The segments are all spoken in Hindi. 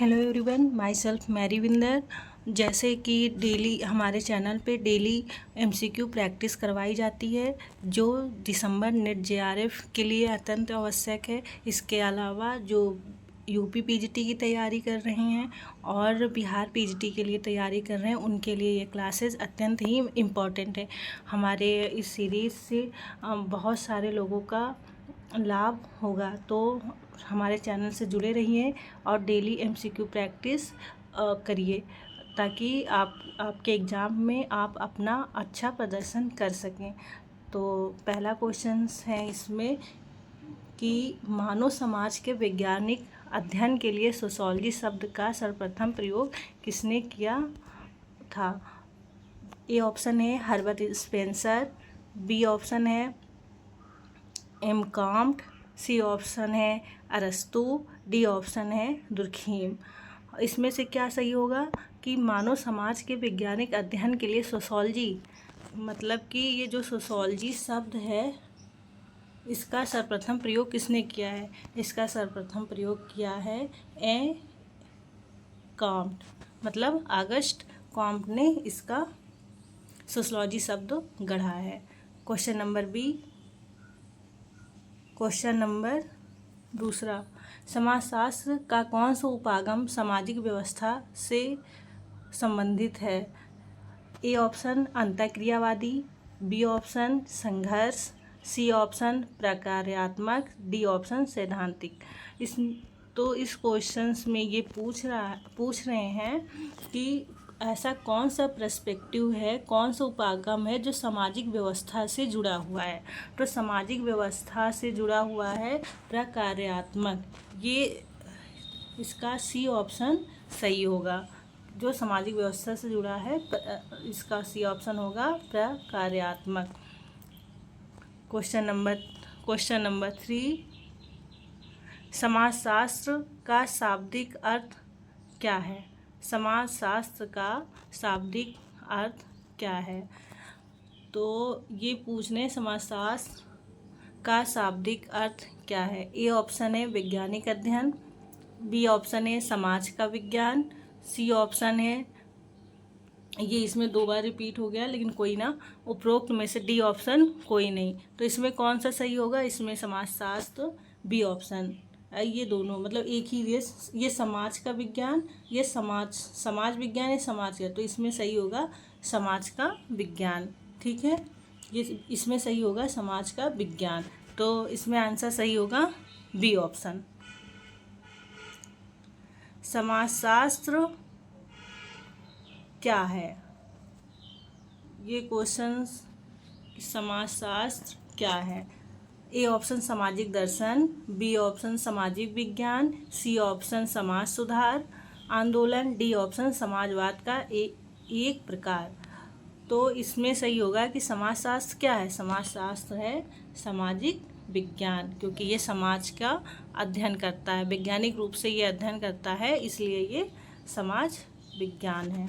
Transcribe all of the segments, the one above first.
Hello everyone, myself Mary Vinder. जैसे कि डेली हमारे चैनल पे डेली एमसीक्यू प्रैक्टिस करवाई जाती है, जो दिसंबर नेट जेआरएफ के लिए अत्यंत आवश्यक है। इसके अलावा जो यूपी पीजीटी की तैयारी कर रहे हैं और बिहार पीजीटी के लिए तैयारी कर रहे हैं, उनके लिए ये क्लासेस अत्यंत ही इम्पॉर्टेंट है। हमारे इस सीरीज़ से बहुत सारे लोगों का लाभ होगा, तो हमारे चैनल से जुड़े रहिए और डेली एमसीक्यू प्रैक्टिस करिए, ताकि आपके एग्ज़ाम में आप अपना अच्छा प्रदर्शन कर सकें। तो पहला क्वेश्चन है इसमें कि मानव समाज के वैज्ञानिक अध्ययन के लिए सोशियोलॉजी शब्द का सर्वप्रथम प्रयोग किसने किया था। ए ऑप्शन है हर्बर्ट स्पेंसर, बी ऑप्शन है एम कॉम्ट, सी ऑप्शन है अरस्तु, डी ऑप्शन है दुर्खीम। इसमें से क्या सही होगा कि मानव समाज के वैज्ञानिक अध्ययन के लिए सोशियोलॉजी, मतलब कि ये जो सोशियोलॉजी शब्द है इसका सर्वप्रथम प्रयोग किसने किया है। इसका सर्वप्रथम प्रयोग किया है ए कॉम्ट, मतलब अगस्ट कॉम्ट ने इसका सोशियोलॉजी शब्द गढ़ा है। Question number B. Question number दूसरा, समाजशास्त्र का कौन सा उपागम सामाजिक व्यवस्था से संबंधित है। ए ऑप्शन अंतःक्रियावादी, बी ऑप्शन संघर्ष, सी ऑप्शन प्रकार्यात्मक, डी ऑप्शन सैद्धांतिक। इस क्वेश्चंस में ये पूछ रहे हैं कि ऐसा कौन सा पर्सपेक्टिव है, कौन सा उपागम है जो सामाजिक व्यवस्था से जुड़ा हुआ है। तो सामाजिक व्यवस्था से जुड़ा हुआ है प्रकार्यात्मक, ये इसका सी ऑप्शन सही होगा। जो सामाजिक व्यवस्था से जुड़ा है इसका सी ऑप्शन होगा प्रकार्यात्मक। क्वेश्चन नंबर 3, समाजशास्त्र का शाब्दिक अर्थ क्या है। समाजशास्त्र का शाब्दिक अर्थ क्या है। तो ये पूछने समाजशास्त्र का शाब्दिक अर्थ क्या है। ए ऑप्शन है वैज्ञानिक अध्ययन, बी ऑप्शन है समाज का विज्ञान, सी ऑप्शन है, ये इसमें 2 बार रिपीट हो गया लेकिन कोई ना, उपरोक्त में से डी ऑप्शन कोई नहीं। तो इसमें कौन सा सही होगा। इसमें समाजशास्त्र बी ऑप्शन, ये दोनों मतलब एक ही, ये समाज का विज्ञान, ये समाज विज्ञान, ये समाज का, तो इसमें सही होगा समाज का विज्ञान। ठीक है, ये इसमें सही होगा समाज का विज्ञान, तो इसमें आंसर सही होगा बी ऑप्शन। समाजशास्त्र क्या है, ये क्वेश्चंस, समाजशास्त्र क्या है। ए ऑप्शन सामाजिक दर्शन, बी ऑप्शन सामाजिक विज्ञान, सी ऑप्शन समाज सुधार आंदोलन, डी ऑप्शन समाजवाद का एक प्रकार। तो इसमें सही होगा कि समाजशास्त्र क्या है। समाजशास्त्र है सामाजिक विज्ञान, क्योंकि ये समाज का अध्ययन करता है, वैज्ञानिक रूप से ये अध्ययन करता है, इसलिए ये समाज विज्ञान है,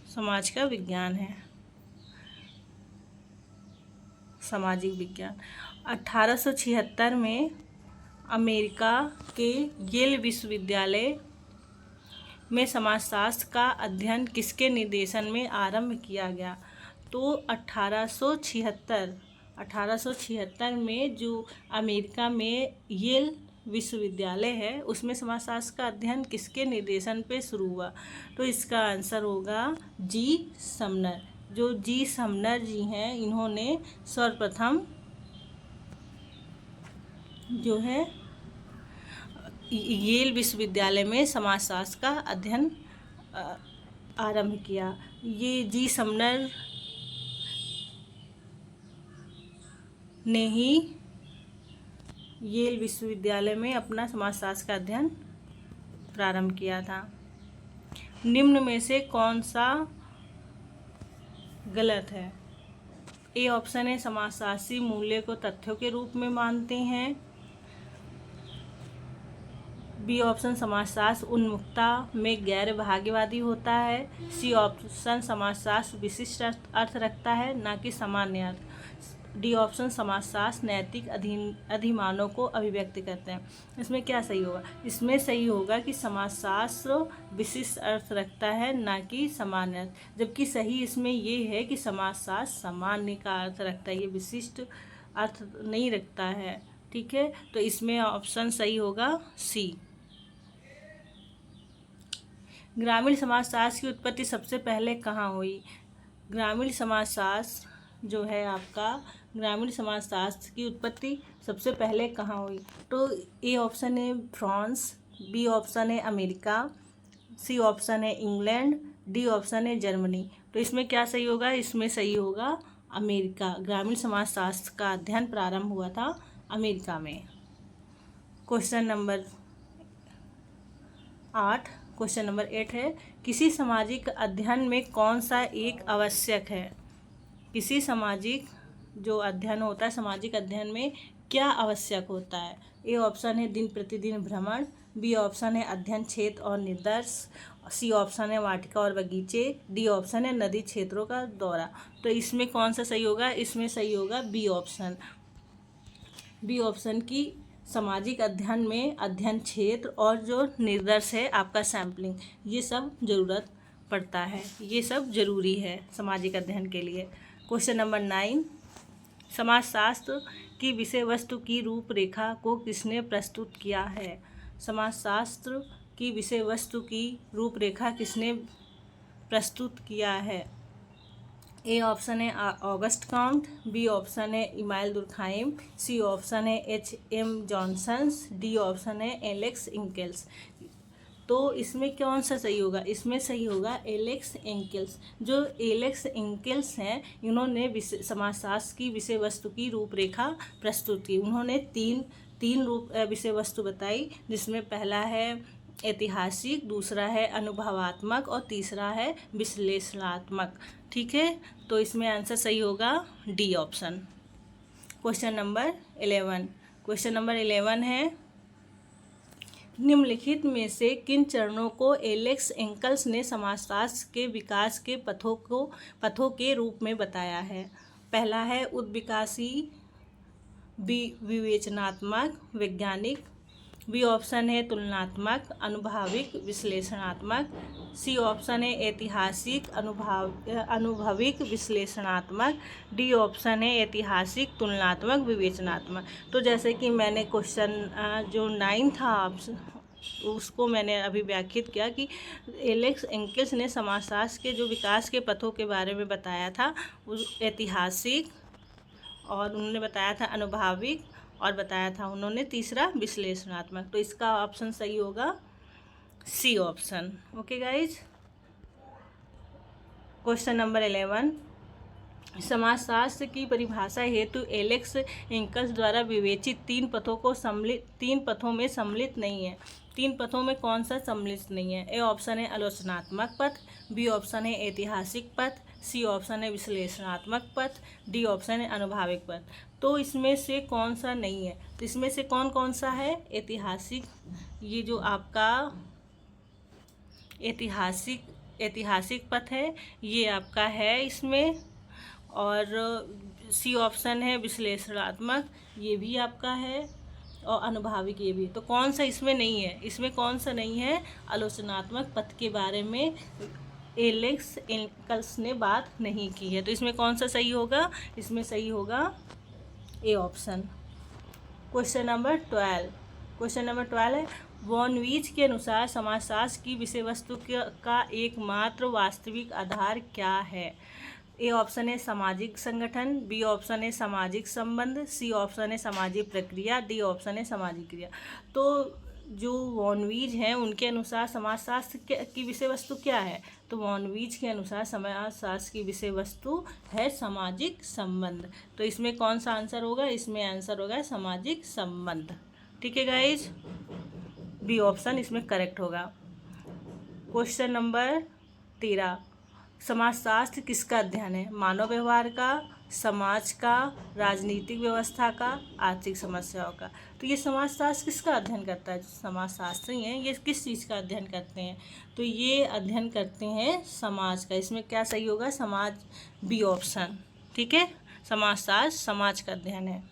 समाज का विज्ञान है, सामाजिक विज्ञान। 1876 में अमेरिका के येल विश्वविद्यालय में समाजशास्त्र का अध्ययन किसके निर्देशन में आरंभ किया गया। तो 1876 में जो अमेरिका में येल विश्वविद्यालय है उसमें समाजशास्त्र का अध्ययन किसके निर्देशन पे शुरू हुआ। तो इसका आंसर होगा जी समनर। जो जी समनर जी हैं, इन्होंने सर्वप्रथम जो है येल विश्वविद्यालय में समाजशास्त्र का अध्ययन आरंभ किया। ये जी समनर ने ही येल विश्वविद्यालय में अपना समाजशास्त्र का अध्ययन प्रारंभ किया था। निम्न में से कौन सा गलत है। ए ऑप्शन है समाजशास्त्री मूल्य को तथ्यों के रूप में मानते हैं, बी ऑप्शन समाजशास्त्र उन्मुखता में गैर भाग्यवादी होता है, सी ऑप्शन समाजशास्त्र विशिष्ट अर्थ रखता है ना कि सामान्य अर्थ। डी ऑप्शन समाजशास्त्र नैतिक अधिमानों को अभिव्यक्त करते हैं। इसमें क्या सही होगा? इसमें सही होगा कि समाजशास्त्र विशिष्ट अर्थ रखता है, ना कि सामान्य अर्थ। जबकि सही इसमें ये है कि समाजशास्त्र सामान्य का अर्थ रखता है, ये विशिष्ट अर्थ नहीं रखता है। ठीक है, तो इसमें ऑप्शन सही होगा सी। ग्रामीण समाजशास्त्र की उत्पत्ति सबसे पहले कहाँ हुई? ग्रामीण समाजशास्त्र जो है आपका, ग्रामीण समाजशास्त्र की उत्पत्ति सबसे पहले कहाँ हुई? तो ए ऑप्शन है फ्रांस, बी ऑप्शन है अमेरिका, सी ऑप्शन है इंग्लैंड, डी ऑप्शन है जर्मनी। तो इसमें क्या सही होगा? इसमें सही होगा अमेरिका। ग्रामीण समाजशास्त्र का अध्ययन प्रारंभ हुआ था अमेरिका में। क्वेश्चन नंबर 8, क्वेश्चन नंबर 8 है, किसी सामाजिक अध्ययन में कौन सा एक आवश्यक है? किसी सामाजिक जो अध्ययन होता है, सामाजिक अध्ययन में क्या आवश्यक होता है? ए ऑप्शन है दिन प्रतिदिन भ्रमण, बी ऑप्शन है अध्ययन क्षेत्र और निर्देश, सी ऑप्शन है वाटिका और बगीचे, डी ऑप्शन है नदी क्षेत्रों का दौरा। तो इसमें कौन सा सही होगा? इसमें सही होगा बी ऑप्शन। बी ऑप्शन की सामाजिक अध्ययन में अध्ययन क्षेत्र और जो निर्देश है आपका सैम्पलिंग, ये सब ज़रूरत पड़ता है, ये सब ज़रूरी है सामाजिक अध्ययन के लिए। क्वेश्चन नंबर 9, समाजशास्त्र की विषय वस्तु की रूपरेखा को किसने प्रस्तुत किया है? समाजशास्त्र की विषय वस्तु की रूपरेखा किसने प्रस्तुत किया है? ए ऑप्शन है ऑगस्ट काउंट, बी ऑप्शन है इमाइल दुर्खाइम, सी ऑप्शन है H.M. जॉनसन्स, डी ऑप्शन है एलेक्स इंकेल्स। तो इसमें कौन सा सही होगा? इसमें सही होगा एलेक्स इंकेल्स। जो एलेक्स इंकेल्स हैं, इन्होंने समाजशास्त्र की विषय वस्तु की रूपरेखा प्रस्तुत की। उन्होंने तीन विषय वस्तु बताई, जिसमें पहला है ऐतिहासिक, दूसरा है अनुभवात्मक और तीसरा है विश्लेषणात्मक। ठीक है, तो इसमें आंसर सही होगा D option. Question number 11, question number 11 है, निम्नलिखित में से किन चरणों को एलेक्स इंकेल्स ने समाजशास्त्र के विकास के पथों के रूप में बताया है? पहला है उद्विकासी, बी विवेचनात्मक वैज्ञानिक, बी ऑप्शन है तुलनात्मक अनुभाविक विश्लेषणात्मक, सी ऑप्शन है ऐतिहासिक अनुभविक विश्लेषणात्मक, डी ऑप्शन है ऐतिहासिक तुलनात्मक विवेचनात्मक। तो जैसे कि मैंने क्वेश्चन जो 9 था उसको मैंने अभी व्याख्यात किया कि एलेक्स इंकेल्स ने समाजशास्त्र के जो विकास के पथों के बारे में बताया था, उस ऐतिहासिक, और उन्होंने बताया था अनुभाविक, और बताया था उन्होंने तीसरा विश्लेषणात्मक। तो इसका ऑप्शन सही होगा C option. Okay guys, question number 11, समाजशास्त्र की परिभाषा हेतु एलेक्स इंकेल्स द्वारा विवेचित तीन पथों में सम्मिलित नहीं है। 3 पथों में कौन सा सम्मिलित नहीं है? ए ऑप्शन है आलोचनात्मक पथ, बी ऑप्शन है ऐतिहासिक पथ, सी ऑप्शन है विश्लेषणात्मक पथ, डी ऑप्शन है अनुभाविक पथ। तो इसमें से कौन सा नहीं है? तो इसमें से कौन कौन सा है? ऐतिहासिक, ये जो आपका ऐतिहासिक पथ है ये आपका है इसमें, और सी ऑप्शन है विश्लेषणात्मक, ये भी आपका है, और अनुभाविक ये भी। तो कौन सा इसमें नहीं है? इसमें कौन सा नहीं है? आलोचनात्मक पथ के बारे में एलेक्स इंकेल्स ने बात नहीं की है। तो इसमें कौन सा सही होगा? इसमें सही होगा A option. Question number 12, question number 12 है, वॉनवीच के अनुसार समाजशास्त्र की विषय वस्तु का एकमात्र वास्तविक आधार क्या है? ए ऑप्शन है सामाजिक संगठन, बी ऑप्शन है सामाजिक संबंध, सी ऑप्शन है सामाजिक प्रक्रिया, डी ऑप्शन है सामाजिक क्रिया। तो जो वॉनवीच हैं उनके अनुसार समाजशास्त्र की विषय वस्तु क्या है? तो वॉनवीच के अनुसार समाजशास्त्र की विषय वस्तु है सामाजिक संबंध। तो इसमें कौन सा आंसर होगा? इसमें आंसर होगा सामाजिक संबंध। ठीक है गाइज, बी ऑप्शन इसमें करेक्ट होगा। क्वेश्चन नंबर 13, समाजशास्त्र किसका अध्ययन है? मानव व्यवहार का, समाज का, राजनीतिक व्यवस्था का, आर्थिक समस्याओं का। तो ये समाजशास्त्र किसका अध्ययन करता है? जो समाजशास्त्री हैं ये किस चीज़ का अध्ययन करते हैं? तो ये अध्ययन करते हैं समाज का। इसमें क्या सही होगा? समाज, बी ऑप्शन। ठीक है, समाजशास्त्र समाज का अध्ययन है।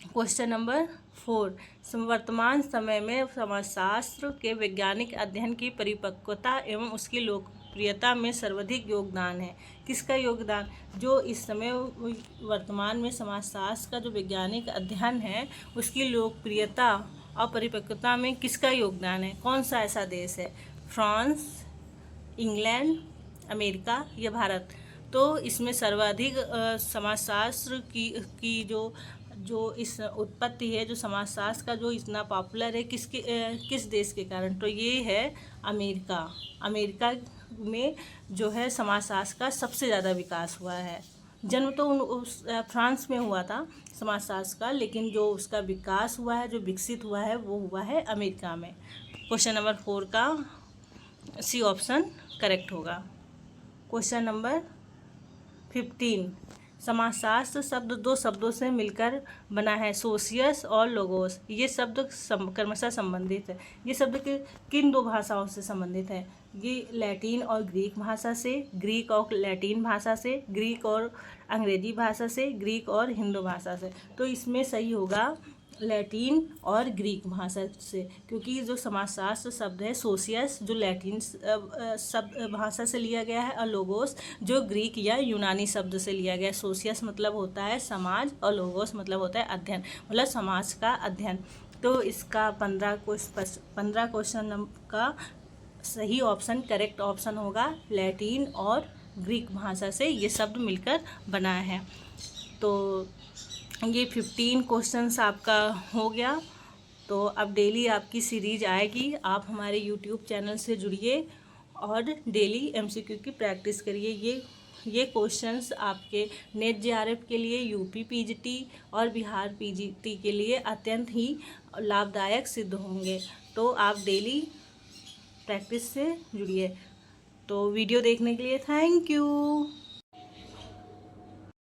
क्वेश्चन नंबर 4, वर्तमान समय में समाजशास्त्र के वैज्ञानिक अध्ययन की परिपक्वता एवं उसकी लोकप्रियता में सर्वाधिक योगदान है। किसका योगदान? जो इस समय वर्तमान में समाजशास्त्र का जो वैज्ञानिक अध्ययन है उसकी लोकप्रियता और परिपक्वता में किसका योगदान है? कौन सा ऐसा देश है? फ्रांस, इंग्लैंड, अमेरिका या भारत? तो इसमें सर्वाधिक समाजशास्त्र की जो इस उत्पत्ति है, जो समाजशास्त्र का जो इतना पॉपुलर है, किस देश के कारण? तो ये है अमेरिका। अमेरिका में जो है समाजशास्त्र का सबसे ज़्यादा विकास हुआ है। जन्म तो उस फ्रांस में हुआ था समाजशास्त्र का, लेकिन जो उसका विकास हुआ है, जो विकसित हुआ है, वो हुआ है अमेरिका में। क्वेश्चन नंबर 4 का सी ऑप्शन करेक्ट होगा। क्वेश्चन नंबर 15, समाजशास्त्र शब्द दो शब्दों से मिलकर बना है, सोशियस और लोगोस। ये शब्द क्रमशः संबंधित है। ये शब्द किन दो भाषाओं से संबंधित है? ये लैटिन और ग्रीक भाषा से, ग्रीक और लैटिन भाषा से, ग्रीक और अंग्रेजी भाषा से, ग्रीक और हिंदू भाषा से। तो इसमें सही होगा लैटिन और ग्रीक भाषा से, क्योंकि जो समाजशास्त्र शब्द है सोशियस जो लैटिन शब्द भाषा से लिया गया है, और लोगोस जो ग्रीक या यूनानी शब्द से लिया गया है। सोशियस मतलब होता है समाज और लोगोस मतलब होता है अध्ययन, मतलब समाज का अध्ययन। तो इसका 15 क्वेश्चन का सही ऑप्शन, करेक्ट ऑप्शन होगा लैटिन और ग्रीक भाषा से ये शब्द मिलकर बना है। तो ये 15 क्वेश्चंस आपका हो गया। तो अब डेली आपकी सीरीज आएगी। आप हमारे यूट्यूब चैनल से जुड़िए और डेली एमसीक्यू की प्रैक्टिस करिए। ये क्वेश्चंस आपके नेट जेआरएफ के लिए, यूपी पीजीटी और बिहार पीजीटी के लिए अत्यंत ही लाभदायक सिद्ध होंगे। तो आप डेली प्रैक्टिस से जुड़िए। तो वीडियो देखने के लिए थैंक यू।